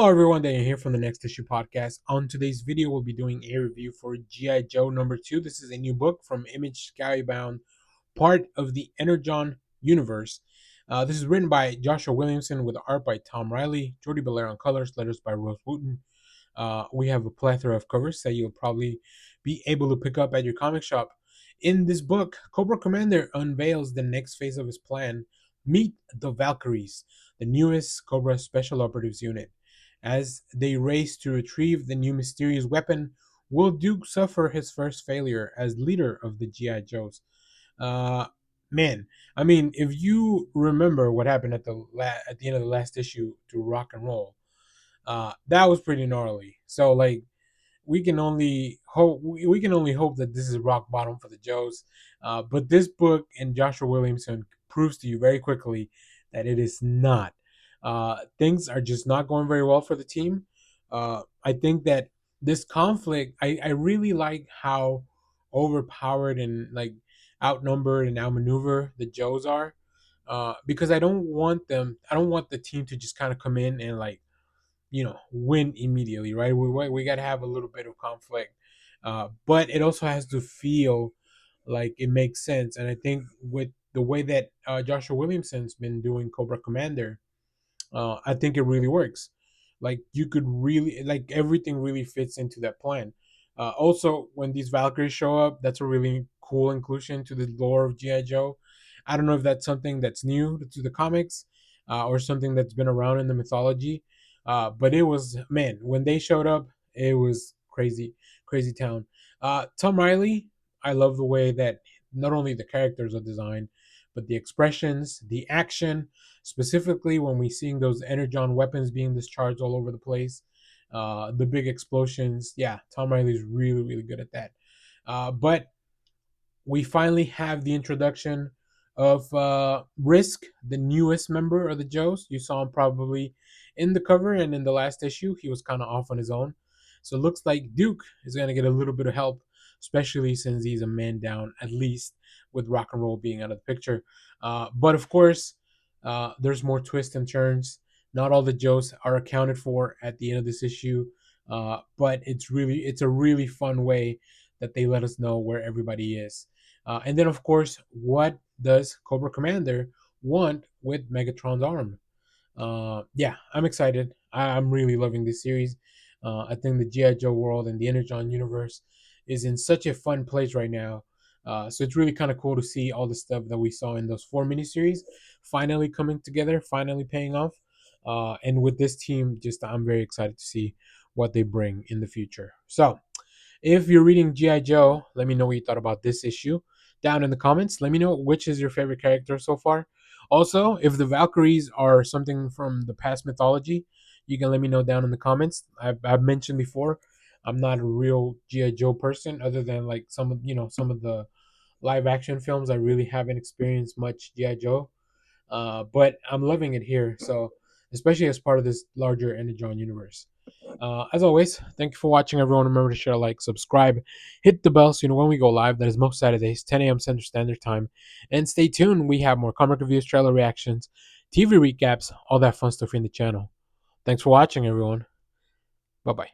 Hello everyone, Daniel here from the Next Issue Podcast. On today's video, we'll be doing a review for G.I. Joe #2. This is a new book from Image Skybound, part of the Energon universe. This is written by Joshua Williamson with art by Tom Reilly, Jordie Bellaire on colors, letters by Wooton. We have a plethora of covers that you'll probably be able to pick up at your comic shop. In this book, Cobra Commander unveils the next phase of his plan. Meet the Valkyries, the newest Cobra Special Operatives unit. As they race to retrieve the new mysterious weapon, will Duke suffer his first failure as leader of the G.I. Joes? Uh, man, I mean, if you remember what happened at at the end of the last issue to Rock and Roll, that was pretty gnarly. So like, we can only hope that this is rock bottom for the Joes. But this book and Joshua Williamson proves to you very quickly that it is not. Things are just not going very well for the team. I think that this conflict, I really like how overpowered and like outnumbered and outmaneuvered the Joes are. Because I don't want the team to just kind of come in and like, win immediately, right? We got to have a little bit of conflict, but it also has to feel like it makes sense. And I think with the way that Joshua Williamson's been doing Cobra Commander, I think it really works. Like you could really like everything really fits into that plan. Also, when these Valkyries show up, that's a really cool inclusion to the lore of GI Joe. I don't know if that's something that's new to the comics, or something that's been around in the mythology. But it was, man, when they showed up, it was crazy, crazy town. Tom Reilly, I love the way that not only the characters are designed, but the expressions, the action, specifically when we seeing those energon weapons being discharged all over the place, the big explosions. Yeah, Tom Riley's really, really good at that. But we finally have the introduction of Risk, the newest member of the Joes. You saw him probably in the cover and in the last issue. He was kind of off on his own. So it looks like Duke is going to get a little bit of help, especially since he's a man down, at least with Rock and Roll being out of the picture. But of course, there's more twists and turns. Not all the Joes are accounted for at the end of this issue, but it's a really fun way that they let us know where everybody is. And then, of course, what does Cobra Commander want with Megatron's arm? Yeah, I'm excited. I'm really loving this series. I think the G.I. Joe world and the Energon universe is in such a fun place right now. So it's really kind of cool to see all the stuff that we saw in those 4 miniseries finally coming together, finally paying off. And with this team, just I'm very excited to see what they bring in the future. So if you're reading G.I. Joe, let me know what you thought about this issue down in the comments. Let me know which is your favorite character so far. Also, if the Valkyries are something from the past mythology, you can let me know down in the comments. I've mentioned before, I'm not a real G.I. Joe person, other than like some of the live action films. I really haven't experienced much G.I. Joe, but I'm loving it here. So, especially as part of this larger Energon universe. As always, thank you for watching, everyone. Remember to share, like, subscribe, hit the bell so you know when we go live. That is most Saturdays, 10 a.m. Central Standard Time. And stay tuned. We have more comic reviews, trailer reactions, TV recaps, all that fun stuff in the channel. Thanks for watching, everyone. Bye bye.